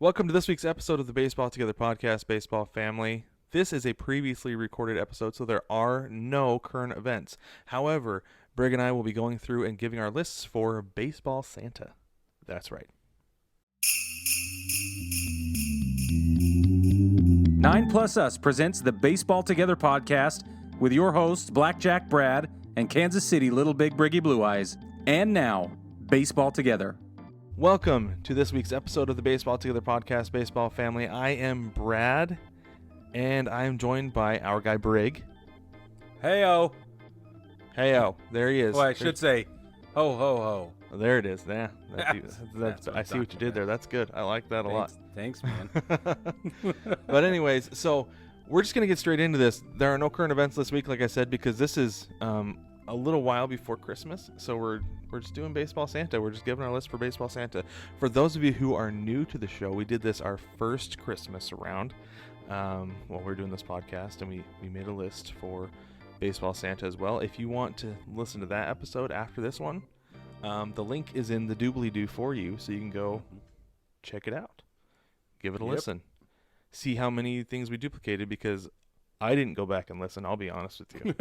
Welcome to this week's episode of the Baseball Together podcast, Baseball Family. This is a previously recorded episode, so there are no current events. However, Brig and I will be going through and giving our lists for Baseball Santa. That's right. 9+ Us presents the Baseball Together podcast with your hosts, Blackjack Brad and Kansas City Little Big Briggy Blue Eyes. And now, Baseball Together. Welcome to this week's episode of the Baseball Together podcast, Baseball Family. I am Brad, and I am joined by our guy Brig. Hey-o. Hey-o, there he is. Well, I should say, ho-ho-ho. There it is. Yeah, That's what I I'm see what you talking did about. there. That's good. I like that a lot. Thanks, man. But anyways, so we're just going to get straight into this. There are no current events this week, like I said, because this is a little while before Christmas. So we're just doing Baseball Santa. We're just giving our list for Baseball Santa. For those of you who are new to the show, we did this our first Christmas around while we were doing this podcast, and we made a list for Baseball Santa as well. If you want to listen to that episode after this one, the link is in the doobly-doo for you, so you can go check it out. Give it a listen. See how many things we duplicated, because I didn't go back and listen, I'll be honest with you.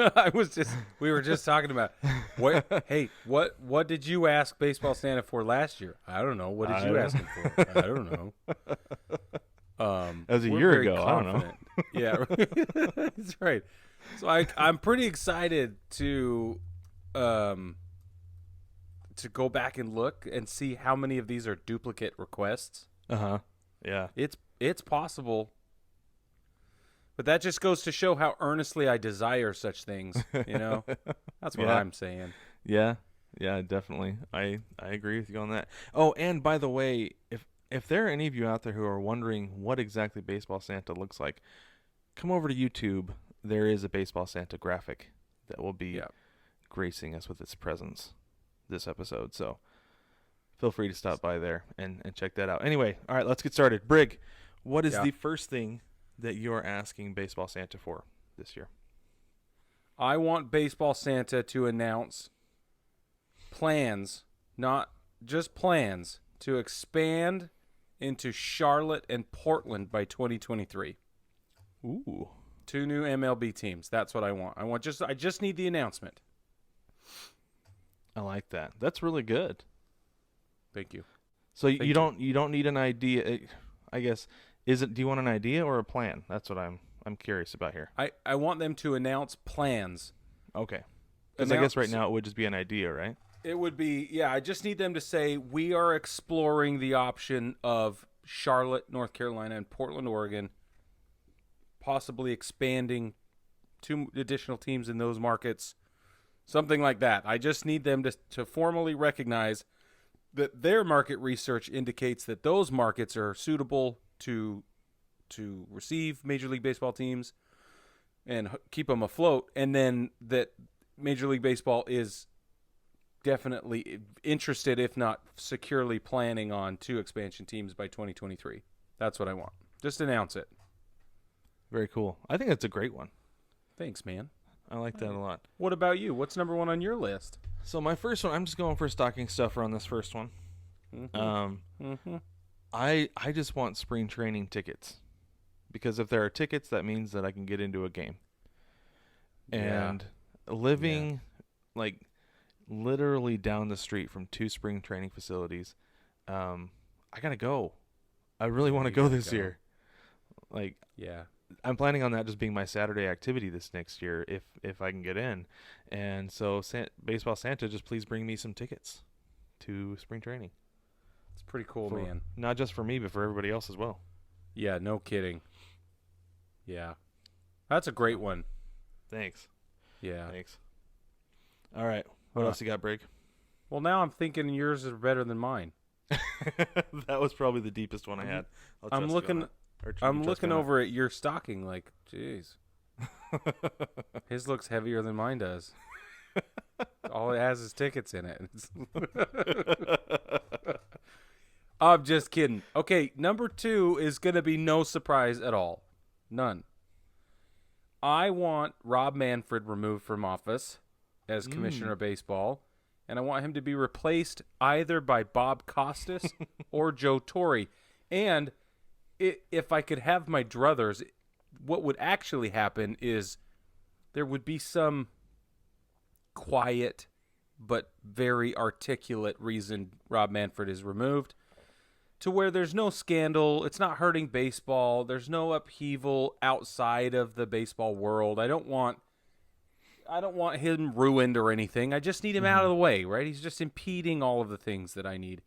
We were just talking about, what did you ask Baseball Santa for last year? I don't know. What did you ask him for? I don't know. That was a We're year very ago. confident. Yeah, that's right. So I'm pretty excited to go back and look and see how many of these are duplicate requests. Uh-huh. Yeah. It's possible, but that just goes to show how earnestly I desire such things. You know, that's what Yeah. I'm saying. Yeah, definitely. I agree with you on that. Oh, and by the way, if there are any of you out there who are wondering what exactly Baseball Santa looks like, come over to YouTube. There is a Baseball Santa graphic that will be gracing us with its presence this episode. So feel free to stop by there and check that out. Anyway, all right, let's get started. Brig, what is the first thing that you're asking Baseball Santa for this year? I want Baseball Santa to announce plans, not just plans, to expand into Charlotte and Portland by 2023. Ooh. 2 new MLB teams. That's what I want. I just need the announcement. I like that. That's really good. Thank you. So you don't need an idea, I guess. Do you want an idea or a plan? That's what I'm curious about here. I want them to announce plans. Okay. Because I guess right now it would just be an idea, right? It would be, I just need them to say, we are exploring the option of Charlotte, North Carolina, and Portland, Oregon, possibly expanding 2 additional teams in those markets, something like that. I just need them to formally recognize that their market research indicates that those markets are suitable to receive Major League Baseball teams and keep them afloat, and then that Major League Baseball is definitely interested, if not securely planning on 2 expansion teams by 2023. That's what I want. Just announce it. Very cool. I think that's a great one. Thanks, man. I like that a lot. What about you? What's number 1 on your list? So my first one, I'm just going for stocking stuffer on this first one. I just want spring training tickets, because if there are tickets, that means that I can get into a game. And living like literally down the street from 2 spring training facilities, I gotta go. I really want to go this year. Like, I'm planning on that just being my Saturday activity this next year, if I can get in. And so, Baseball Santa, just please bring me some tickets to spring training. It's pretty cool, man. Not just for me, but for everybody else as well. Yeah, no kidding. Yeah. That's a great one. Thanks. Yeah. Thanks. All right. What else you got, Brig? Well, now I'm thinking yours are better than mine. That was probably the deepest one I had. I'm looking over at your stocking like, jeez. His looks heavier than mine does. All it has is tickets in it. I'm just kidding. Okay, number 2 is going to be no surprise at all. None. I want Rob Manfred removed from office as commissioner of baseball, and I want him to be replaced either by Bob Costas or Joe Torre. And if I could have my druthers, what would actually happen is there would be some quiet but very articulate reason Rob Manfred is removed, to where there's no scandal, it's not hurting baseball, there's no upheaval outside of the baseball world. I don't want him ruined or anything. I just need him out of the way, right? He's just impeding all of the things that I need.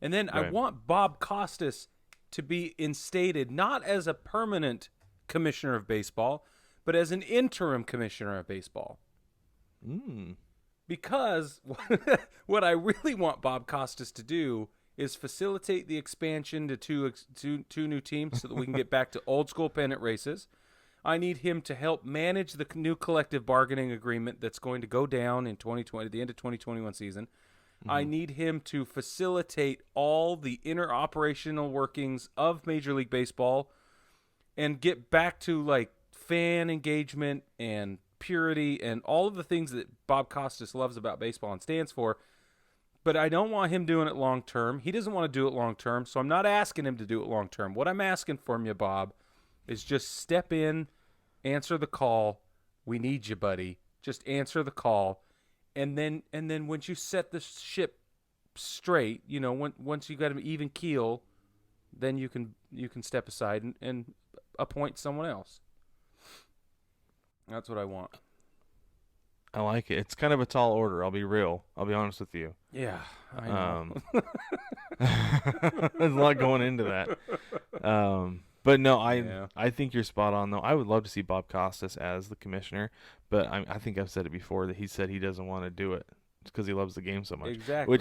And then I want Bob Costas to be instated not as a permanent commissioner of baseball, but as an interim commissioner of baseball. Because what I really want Bob Costas to do is facilitate the expansion to two new teams so that we can get back to old school pennant races. I need him to help manage the new collective bargaining agreement that's going to go down in 2020, the end of 2021 season. I need him to facilitate all the inner operational workings of Major League Baseball and get back to like fan engagement and purity and all of the things that Bob Costas loves about baseball and stands for. But I don't want him doing it long term. He doesn't want to do it long term, so I'm not asking him to do it long term. What I'm asking from you, Bob, is just step in, answer the call. We need you, buddy. Just answer the call. And then once you set the ship straight, once you got an even keel, then you can step aside and appoint someone else. That's what I want. I like it. It's kind of a tall order. I'll be real. I'll be honest with you. Yeah, I know. There's a lot going into that. But no, I think you're spot on, though. I would love to see Bob Costas as the commissioner, but I think I've said it before that he said he doesn't want to do it because he loves the game so much. Exactly.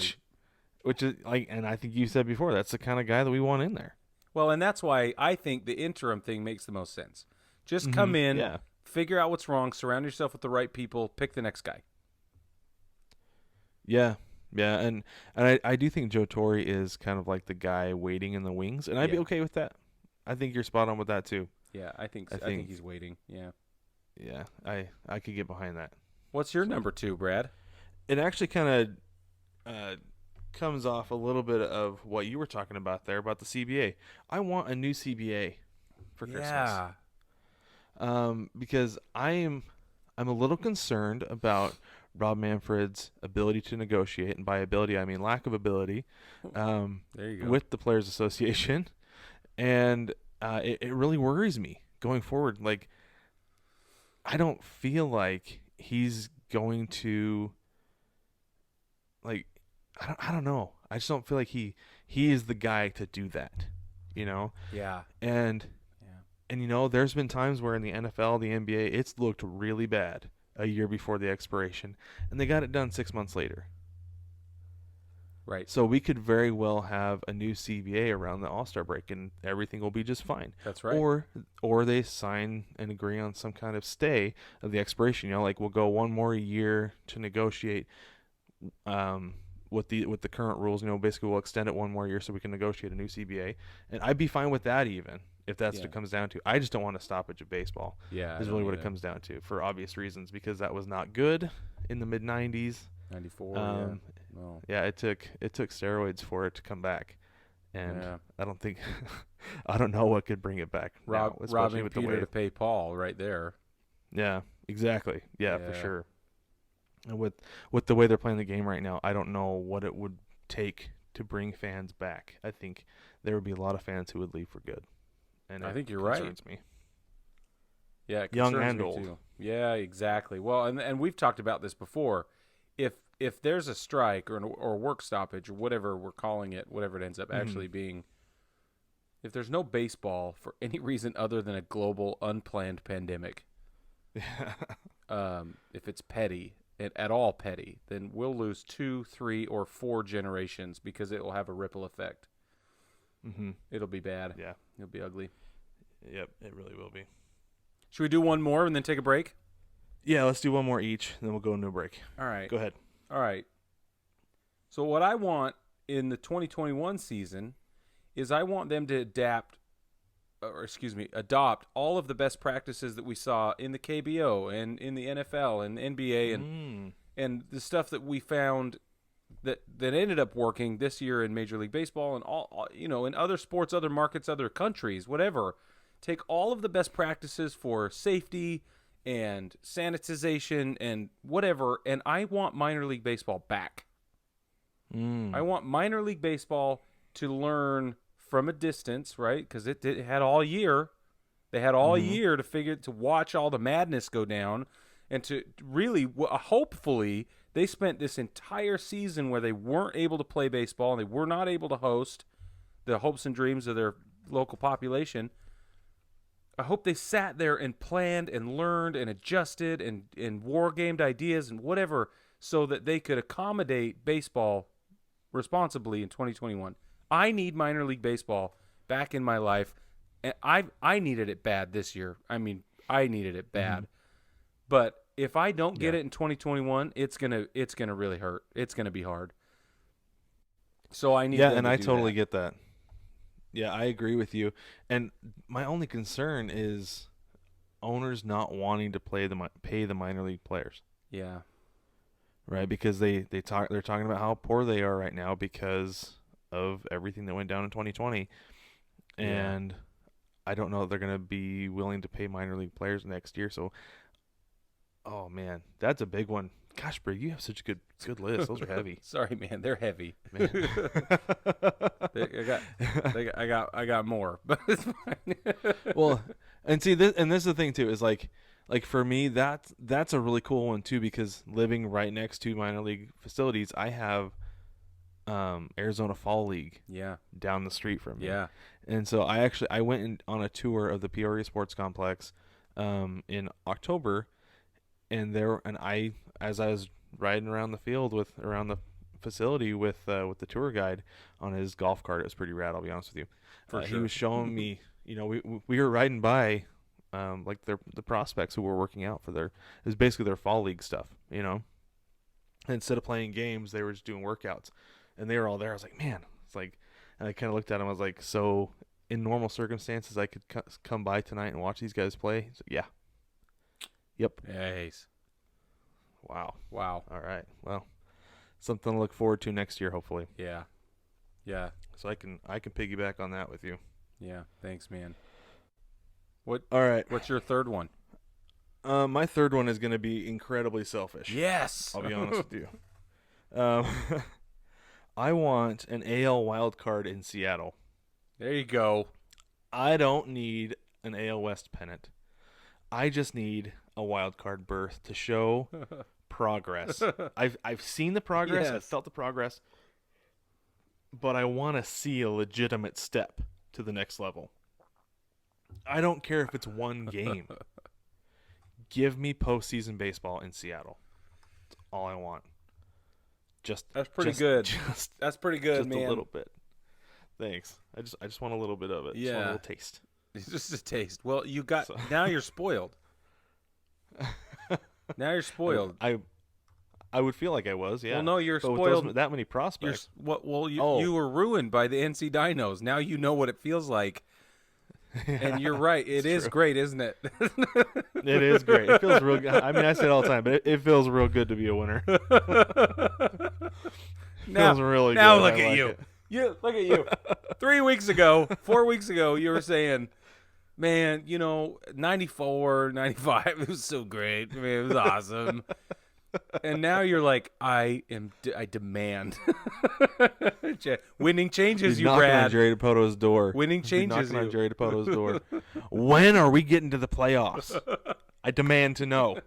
Which is like, and I think you said before, that's the kind of guy that we want in there. Well, and that's why I think the interim thing makes the most sense. Just come in, figure out what's wrong, surround yourself with the right people, pick the next guy. Yeah, and I do think Joe Torre is kind of like the guy waiting in the wings, and I'd be okay with that. I think you're spot on with that too. Yeah, I think he's waiting. Yeah. Yeah, I could get behind that. What's your number 2, Brad? It actually kind of comes off a little bit of what you were talking about there about the CBA. I want a new CBA for Christmas. Yeah. Because I'm a little concerned about Rob Manfred's ability to negotiate, and by ability I mean lack of ability. There you go. With the Players Association. And it really worries me going forward. Like, I don't feel like he's going to, like, I don't know. I just don't feel like he is the guy to do that, Yeah. And there's been times where in the NFL, the NBA, it's looked really bad a year before the expiration, and they got it done 6 months later. Right. So we could very well have a new CBA around the All-Star break, and everything will be just fine. That's right. Or they sign and agree on some kind of stay of the expiration. Like we'll go one more year to negotiate with the current rules. Basically we'll extend it one more year so we can negotiate a new CBA, and I'd be fine with that even if that's what it comes down to. I just don't want a stoppage of baseball. Yeah, is really what it comes down to for obvious reasons, because that was not good in the mid 90s. 94. Yeah, it took steroids for it to come back, and I don't know what could bring it back. Robbing Peter to pay Paul, right there. Yeah, exactly. Yeah, for sure. And with the way they're playing the game right now, I don't know what it would take to bring fans back. I think there would be a lot of fans who would leave for good, and I think you're concerns right. Me. Yeah, it young concerns and me old. too. Yeah, exactly. Well, and we've talked about this before. If there's a strike or work stoppage or whatever we're calling it, whatever it ends up actually being, if there's no baseball for any reason other than a global unplanned pandemic, if it's petty, at all petty, then we'll lose 2, 3, or 4 generations because it will have a ripple effect. It'll be bad. Yeah. It'll be ugly. Yep, it really will be. Should we do one more and then take a break? Yeah, let's do one more each, then we'll go into a break. All right. Go ahead. All right. So what I want in the 2021 season is I want them to adopt all of the best practices that we saw in the KBO and in the NFL and NBA and the stuff that we found that ended up working this year in Major League Baseball and all in other sports, other markets, other countries, whatever. Take all of the best practices for safety and sanitization and whatever, and I want minor league baseball back. I want minor league baseball to learn from a distance, right? Because it had all year. They had all year to watch all the madness go down, and to really, hopefully, they spent this entire season where they weren't able to play baseball and they were not able to host the hopes and dreams of their local population. I hope they sat there and planned and learned and adjusted and war-gamed ideas and whatever so that they could accommodate baseball responsibly in 2021. I need minor league baseball back in my life, and I needed it bad this year. I mean, I needed it bad. But if I don't get it in 2021, it's gonna really hurt. It's gonna be hard. So I need. Yeah, and I totally get that. Yeah, I agree with you. And my only concern is owners not wanting to pay the minor league players. Yeah. Right, because they're talking about how poor they are right now because of everything that went down in 2020, and I don't know if they're going to be willing to pay minor league players next year. So, oh man, that's a big one. Gosh, Brig, you have such a good list. Those are heavy. Sorry, man, they're heavy. Man. I got more, but it's fine. Well, and see this, and this is the thing too, is like for me that's a really cool one too, because living right next to minor league facilities, I have Arizona Fall League down the street from me. Yeah. And so I went on a tour of the Peoria Sports Complex in October, and as I was riding around the field around the facility with the tour guide on his golf cart, it was pretty rad, I'll be honest with you. Sure. He was showing me, we were riding by like the prospects who were working out it was basically their fall league stuff, And instead of playing games, they were just doing workouts. And they were all there. I was like, man, it's like, and I kind of looked at him. I was like, so in normal circumstances, I could come by tonight and watch these guys play? He's like, yeah. Yep. Nice. Wow. All right. Well, something to look forward to next year, hopefully. Yeah. So I can piggyback on that with you. Yeah. Thanks, man. All right. What's your third one? My third one is going to be incredibly selfish. Yes. I'll be honest with you. I want an AL wild card in Seattle. There you go. I don't need an AL West pennant. I just need a wild card berth to show progress. I've seen the progress. Yes. I've felt the progress. But I want to see a legitimate step to the next level. I don't care if it's one game. Give me postseason baseball in Seattle. That's all I want. That's pretty good. That's pretty good, just man. A little bit. Thanks. I just want a little bit of it. Yeah. Just want a little taste. It's just a taste. Well, now you're spoiled. Now you're spoiled. I would feel like I was, yeah. Well, no, you're but spoiled. With that many prospects. You were ruined by the NC Dinos. Now you know what it feels like. And you're right. It is true. Great, isn't it? It is great. It feels real good. I mean, I say it all the time, but it feels real good to be a winner. Feels really good. Now look at you. Look at you. 4 weeks ago, you were saying, man, 94, 95, it was so great. I mean, it was awesome. And now you're like, I demand. Winning changes you, Brad. Knocking on Jerry DiPoto's door. Winning changes knocking on Jerry DiPoto's door. When are we getting to the playoffs? I demand to know.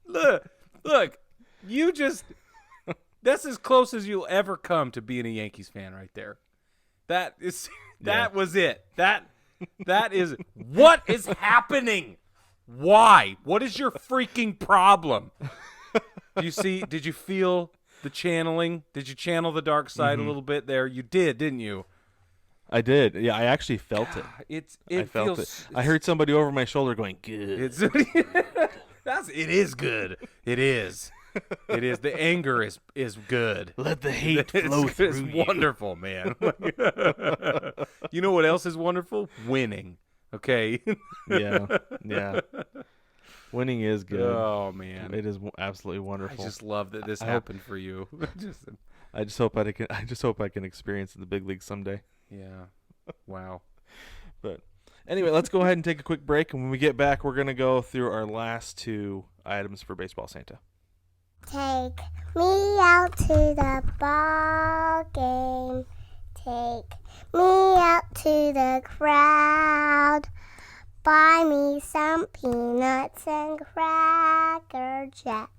Look, you just. That's as close as you'll ever come to being a Yankees fan, right there. That was it. That is what is happening. Why? What is your freaking problem? Did you feel the channeling? Did you channel the dark side a little bit there? You did, didn't you? I did. Yeah, I actually felt it. I felt it. I heard somebody over my shoulder going, good. It is good. It is. It is. The anger is good. Let the hate flow through It's you. wonderful, man. You know what else is wonderful? Winning. Okay. Yeah. Winning is good. Oh man, It is absolutely wonderful. I just love that this I happened for you. I just hope I can experience the big league someday. Yeah. Wow. But anyway, let's go ahead and take a quick break, and when we get back, we're gonna go through our last two items for Baseball Santa. Take me out to the ball game. Take me out to the crowd. Buy me some peanuts and Cracker Jacks.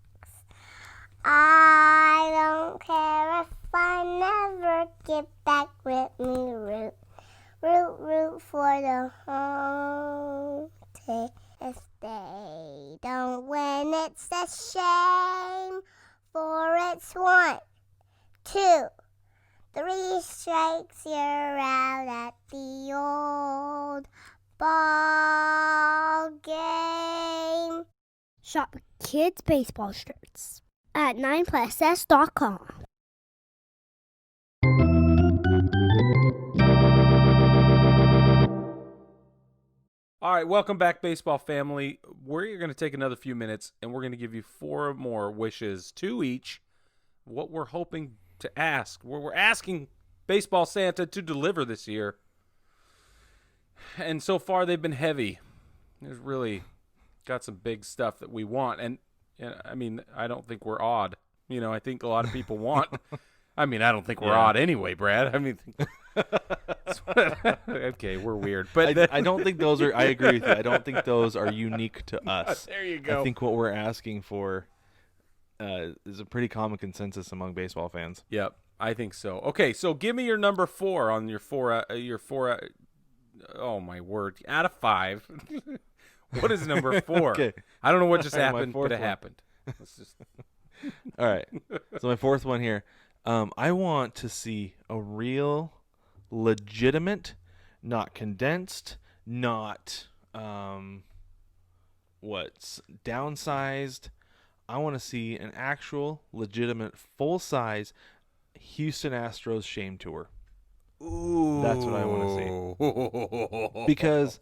I don't care if I never get back with me. Root, root, root for the home team. If they don't win, it's a shame. For it's 1, 2, 3 strikes, you're out at the old ball game. Shop kids' baseball shirts at 9plusS.com. All right, welcome back, baseball family. We're going to take another few minutes, and we're going to give you 4 more wishes, 2 each. What we're hoping to ask, what we're asking Baseball Santa to deliver this year. And so far, they've been heavy. There's really got some big stuff that we want. And I mean, I don't think we're odd. You know, I think a lot of people want. I mean, I don't think we're odd anyway, Brad. I mean, okay, we're weird, but I don't think those are. I agree with you. I don't think those are unique to us. There you go. I think what we're asking for is a pretty common consensus among baseball fans. Yep, I think so. Okay, so give me your number 4 on your 4. Oh my word! Out of 5, what is number 4? Okay. I don't know what just All right, my happened, fourth but it one. happened. Let's just. All right. So my fourth one here. I want to see a real, legitimate, not condensed, not what's downsized. I want to see an actual, legitimate, full-size Houston Astros shame tour. Ooh. That's what I want to see. Because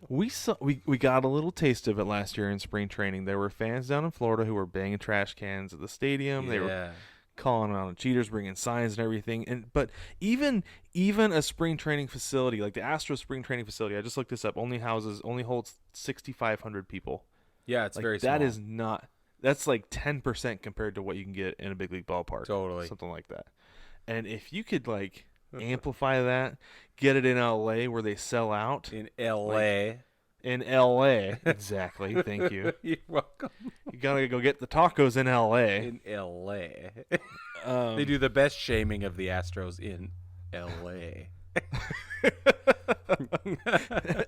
we got a little taste of it last year in spring training. There were fans down in Florida who were banging trash cans at the stadium. They were calling on cheaters, bringing signs and everything. But even a spring training facility like the Astros spring training facility, I just looked this up, only holds 6,500 people. Yeah, it's Like, very small. that is not. That's like 10% compared to what you can get in a big league ballpark. Totally. Something like that. And if you could amplify that, get it in LA where they sell out. In L.A. In LA. Exactly. Thank you. You're welcome. You gotta go get the tacos in LA. In L.A. They do the best shaming of the Astros in L.A.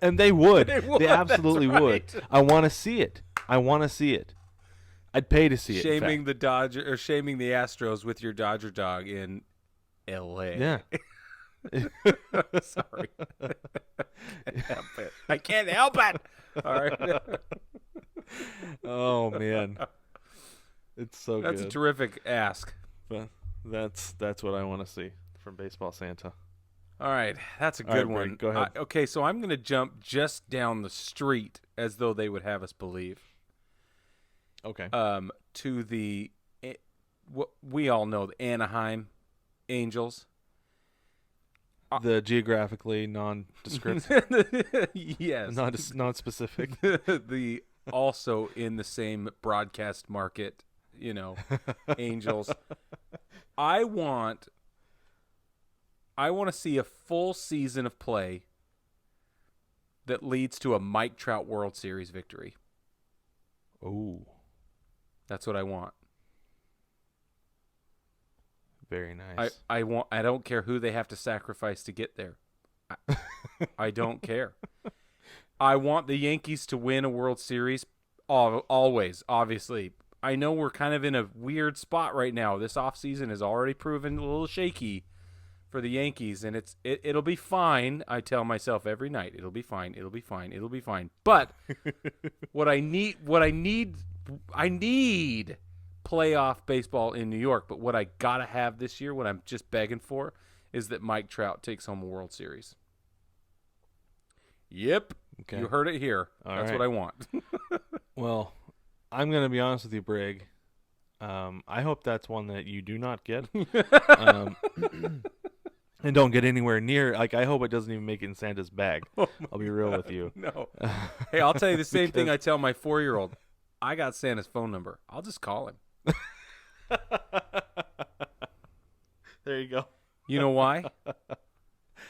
And they would. They They absolutely that's would. right. I want to see it. I'd pay to see it. in Shaming fact. shaming the Astros with your Dodger dog in L.A. Yeah. Sorry. I can't help it. All right. Oh man. It's so That's good. a terrific ask. But that's what I want to see from Baseball Santa. All right, that's a All good right, one. Brady, go ahead. Okay, so I'm going to jump just down the street as though they would have us believe. Okay. To the what we all know, the Anaheim Angels. The geographically nondescript, Yes. non-specific. The also in the same broadcast market, Angels. I want to see a full season of play that leads to a Mike Trout World Series victory. Oh, That's what I want. very nice. I don't care who they have to sacrifice to get there. I don't care. I want the Yankees to win a World Series always, obviously. I know we're kind of in a weird spot right now. This offseason has already proven a little shaky for the Yankees, and it'll be fine. I tell myself every night, it'll be fine. It'll be fine. It'll be fine. But I need playoff baseball in New York. But what I gotta have this year, what I'm just begging for, is that Mike Trout takes home a World Series. Yep. Okay. You heard it here. All That's right. what I want. Well, I'm gonna be honest with you, Brig. I hope that's one that you do not get, um, and don't get anywhere near. Like, I hope it doesn't even make it in Santa's bag. I'll be real with you. No. Hey, I'll tell you the same thing Because- I tell my 4-year-old. I got Santa's phone number. I'll just call him. There you go. You know why?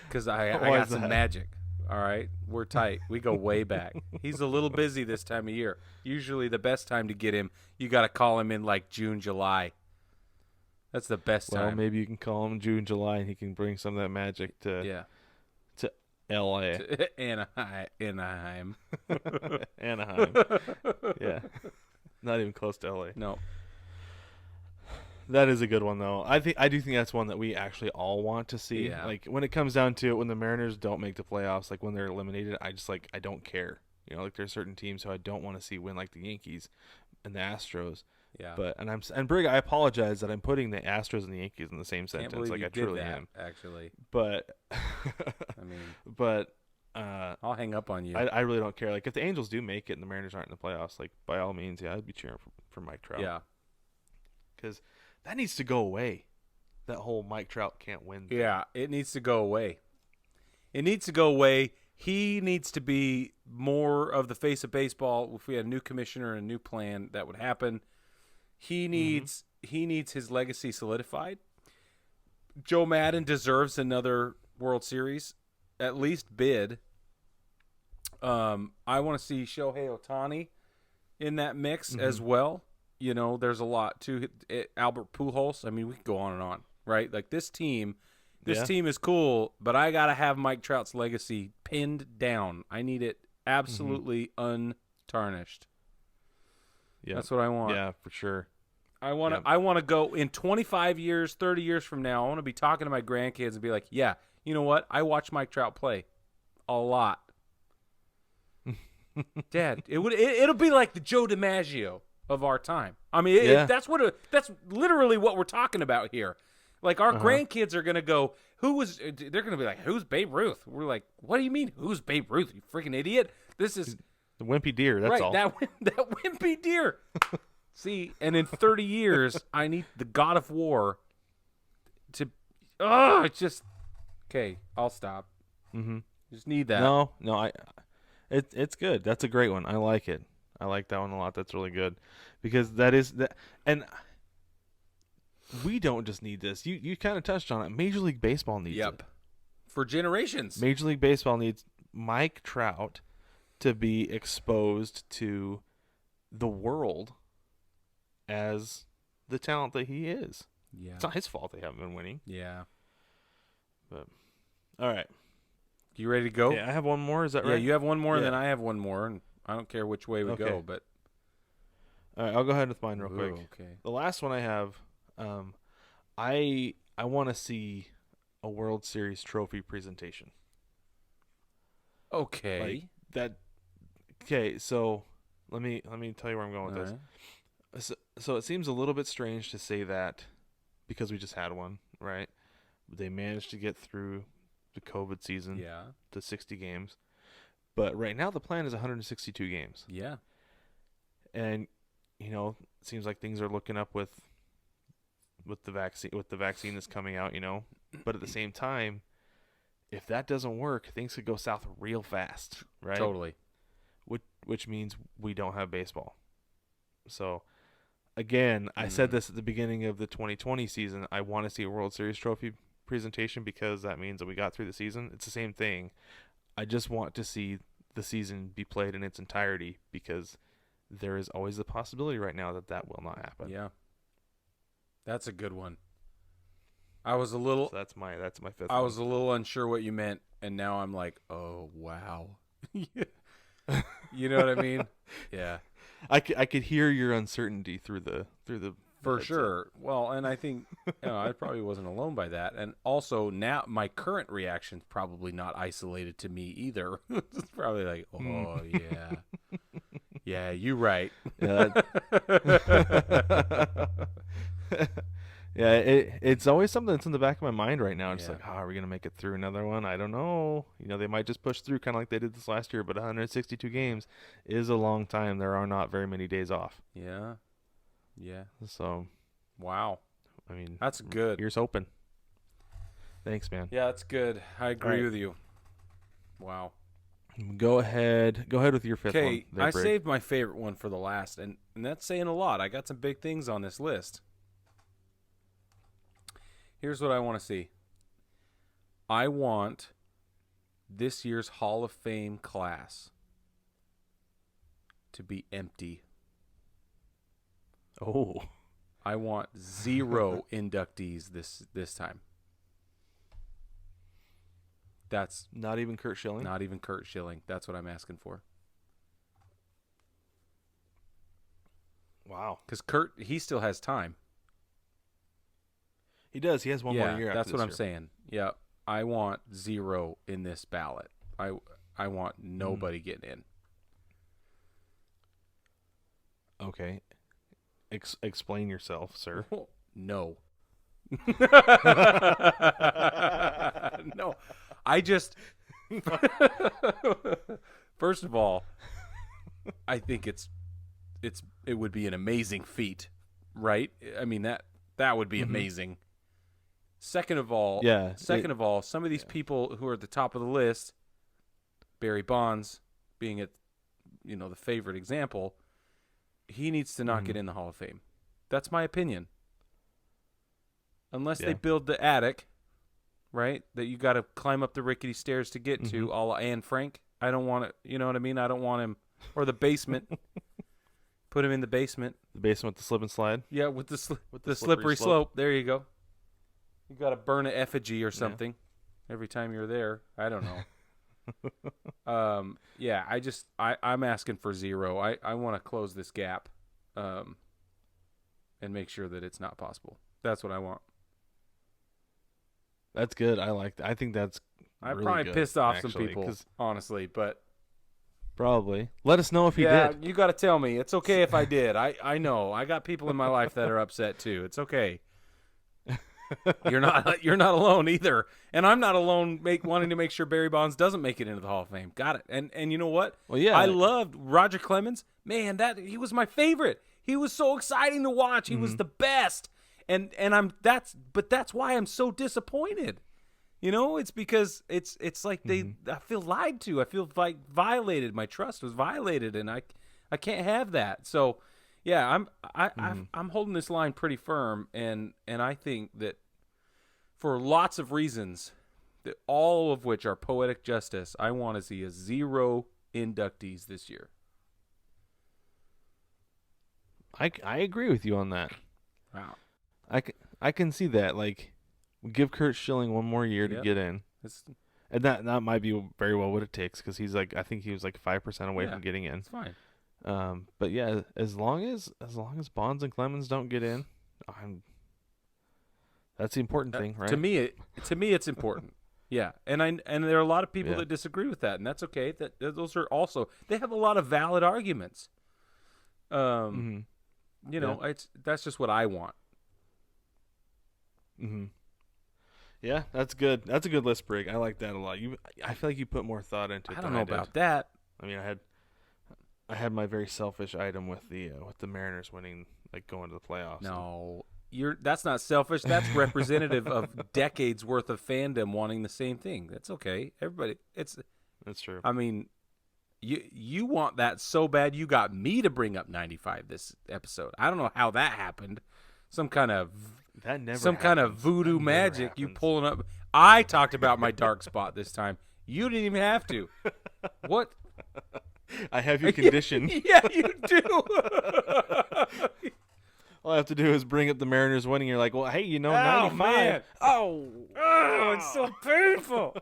Because I Why got is some that? magic. All right, we're tight. We go way back. He's a little busy this time of year. Usually, the best time to get him, you got to call him in like June, July. That's the best Well, time. maybe you can call him June, July, and he can bring some of that magic to Yeah. L.A. Anaheim. Anaheim. Yeah, not even close to L.A. No. That is a good one, though. I do think that's one that we actually all want to see. Yeah. Like, when it comes down to it, when the Mariners don't make the playoffs, like when they're eliminated, I don't care. You know, like there's certain teams who I don't want to see win, like the Yankees and the Astros. Yeah. But and Brig, I apologize that I'm putting the Astros and the Yankees in the same Can't sentence. believe Like you I did truly that, am. actually. But I mean, but I'll hang up on you. I really don't care. Like, if the Angels do make it and the Mariners aren't in the playoffs, like, by all means, yeah, I'd be cheering for Mike Trout. Yeah. Because that needs to go away. That whole Mike Trout can't win thing. Yeah, it needs to go away. It needs to go away. He needs to be more of the face of baseball. If we had a new commissioner and a new plan, that would happen. He needs his legacy solidified. Joe Madden deserves another World Series, at least bid. I want to see Shohei Ohtani in that mix as well. You know, there's a lot to Albert Pujols. I mean, we can go on and on, right? Like, this team is cool, but I got to have Mike Trout's legacy pinned down. I need it absolutely untarnished. Yeah. That's what I want. Yeah, for sure. I want to Yep. I want to go in 25 years, 30 years from now, I want to be talking to my grandkids and be like, "Yeah, you know what? I watched Mike Trout play a lot." Dad, it'll be like the Joe DiMaggio of our time. I mean, Yeah. that's literally what we're talking about here. Like, our grandkids are gonna go, they're gonna be like, "Who's Babe Ruth?" We're like, "What do you mean, who's Babe Ruth? You freaking idiot! This is The wimpy deer, that's right all. that wimpy deer." See, and in 30 years, I need the God of War to. Oh, it's just okay. I'll stop. Mm-hmm. Just need that. No, it's good. That's a great one. I like it. I like that one a lot. That's really good, because and we don't just need this. You kind of touched on it. Major League Baseball needs it. For generations. Major League Baseball needs Mike Trout to be exposed to the world as the talent that he is. Yeah. It's not his fault they haven't been winning. Yeah. But all right. You ready to go? Yeah, I have one more. Is that Yeah, right? you have one more, and Yeah. then I have one more, and I don't care which way we Okay. go, but All right, I'll go ahead with mine real Ooh, quick. okay. The last one I have, I want to see a World Series trophy presentation. Okay. Like that. Okay, so let me tell you where I'm going with All this. right. So it seems a little bit strange to say that because we just had one, right? They managed to get through the COVID season Yeah. to 60 games. But right now the plan is 162 games. Yeah. And you know, it seems like things are looking up with the vaccine that's coming out, you know. But at the same time, if that doesn't work, things could go south real fast, right? Totally. Which means we don't have baseball. So again, I said this at the beginning of the 2020 season. I want to see a World Series trophy presentation because that means that we got through the season. It's the same thing. I just want to see the season be played in its entirety because there is always the possibility right now that will not happen. Yeah. That's a good one. I was a little So that's my fifth. I was a little unsure what you meant, and now I'm like, oh wow. You know what I mean? Yeah, I could hear your uncertainty through the for headset. sure. Well, and I think I probably wasn't alone by that. And also now my current reaction's probably not isolated to me either. It's probably like, oh yeah, yeah, you right. Yeah, Yeah, it's always something that's in the back of my mind right now. It's Yeah. like, are we gonna make it through another one? I don't know. They might just push through, kind of like they did this last year. But 162 games is a long time. There are not very many days off. Yeah. Yeah. So, Wow. I mean, That's good. ears open. Thanks, man. Yeah, that's good. I agree right. with you. Wow. Go ahead with your fifth one. Okay, there, I Brig. saved my favorite one for the last, and that's saying a lot. I got some big things on this list. Here's what I want to see. I want this year's Hall of Fame class to be empty. Oh, I want 0 inductees this time. That's not even Kurt Schilling. not even Kurt Schilling. That's what I'm asking for. Wow, Because Kurt, he still has time. he does. He has one more year. That's after what this I'm year. saying. Yeah, I want 0 in this ballot. I want nobody getting in. Okay, explain yourself, sir. No. No. I just first of all, I think it would be an amazing feat, right? I mean that would be amazing. Second of all, some of these people who are at the top of the list, Barry Bonds being the favorite example, he needs to not get in the Hall of Fame. That's my opinion. Unless they build the attic, right, that you got to climb up the rickety stairs to get to, a la Anne Frank. I don't want it. You know what I mean? I don't want him. Or the basement. Put him in the basement. The basement with the slip and slide. Yeah, with the the slippery slippery slope. There you go. You got to burn an effigy or something every time you're there. I don't know. Yeah, I'm asking for 0. I want to close this gap, and make sure that it's not possible. That's what I want. That's good. I like that. I think that's I really probably good, pissed off actually, some people, 'cause honestly, but probably. Let us know if you yeah, did. you got to tell me. It's okay if I did. I know. I got people in my life that are upset too. It's okay. You're not alone either, and I'm not alone. Wanting to make sure Barry Bonds doesn't make it into the Hall of Fame. Got it. And you know what? Well, yeah. I loved Roger Clemens. Man, he was my favorite. He was so exciting to watch. He was the best. And that's why I'm so disappointed. It's because it's like I feel lied to. I feel like violated. My trust was violated, and I can't have that. So, yeah, I'm holding this line pretty firm, and I think that for lots of reasons, that all of which are poetic justice, I want to see 0 inductees this year. I agree with you on that. Wow. I can see that. Like, give Kurt Schilling one more year to get in, and that might be very well what it takes, because I think he was like 5% away from getting in. It's fine. But yeah, as long as Bonds and Clemens don't get in, that's the important thing, right? To me, it's important. Yeah, and there are a lot of people that disagree with that, and that's okay. Those are also, they have a lot of valid arguments. That's just what I want. Yeah, that's good. That's a good list, Brig. I like that a lot. I feel like you put more thought into it. I don't know about that. I mean, I had my very selfish item with the Mariners winning, like going to the playoffs. No, that's not selfish. That's representative of decades worth of fandom wanting the same thing. That's okay. Everybody, that's true. I mean, you want that so bad. You got me to bring up 95 this episode. I don't know how that happened. Some kind of voodoo magic. You pulling up. I talked about my dark spot this time. You didn't even have to. What? I have you conditioned. Yeah, you do. All I have to do is bring up the Mariners winning. You're like, well, hey, 95. Man. Oh, it's so painful.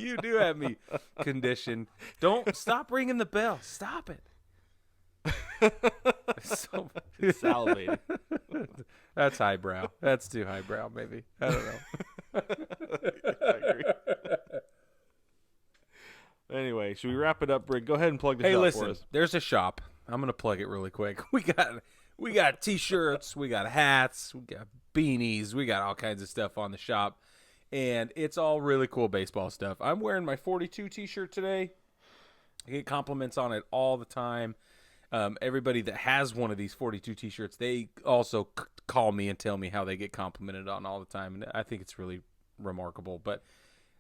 You do have me conditioned. Don't stop ringing the bell. Stop it. So salivating. That's highbrow. That's too highbrow, maybe. I don't know. I agree. Anyway, should we wrap it up, Brig? Go ahead and plug the shop for us. There's a shop. I'm gonna plug it really quick. We got T-shirts, we got hats, we got beanies, we got all kinds of stuff on the shop, and it's all really cool baseball stuff. I'm wearing my 42 T-shirt today. I get compliments on it all the time. Everybody that has one of these 42 T-shirts, they also call me and tell me how they get complimented on all the time, and I think it's really remarkable. But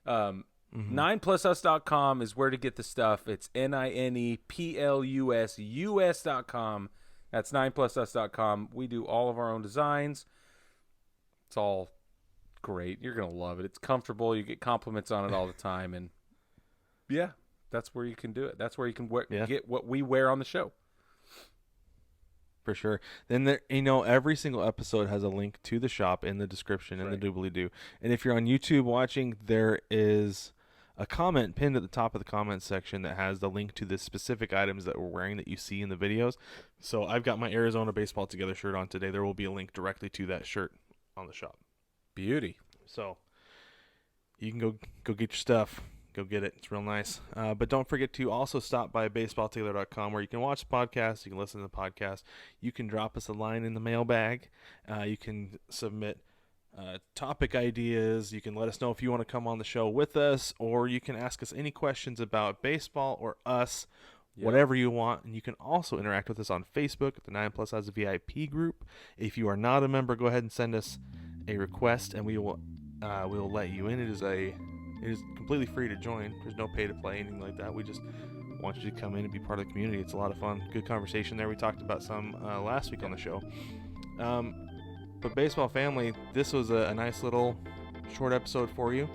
9plusus.com is where to get the stuff. It's NINEPLUS.com. That's 9plusus.com. We do all of our own designs. It's all great. You're going to love it. It's comfortable. You get compliments on it all the time. And, yeah, that's where you can do it. That's where you can get what we wear on the show. For sure. Then there, every single episode has a link to the shop in the description in the doobly-doo. And if you're on YouTube watching, there is a comment pinned at the top of the comments section that has the link to the specific items that we're wearing that you see in the videos. So I've got my Arizona Baseball Together shirt on today. There will be a link directly to that shirt on the shop. Beauty. So you can go get your stuff. Go get it. It's real nice. But don't forget to also stop by baseballtailor.com where you can watch the podcast. You can listen to the podcast. You can drop us a line in the mailbag. You can submit topic ideas. You can let us know if you want to come on the show with us, or you can ask us any questions about baseball or us, whatever you want. And you can also interact with us on Facebook at the 9plusus VIP group. If you are not a member, go ahead and send us a request, and we will let you in. It is completely free to join. There's no pay to play, anything like that. We just want you to come in and be part of the community. It's a lot of fun. Good conversation there. We talked about some last week on the show. But baseball family, this was a nice little short episode for you.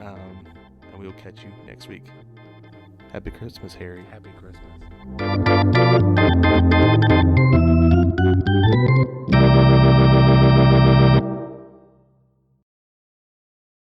And we will catch you next week. Happy Christmas, Harry. Happy Christmas.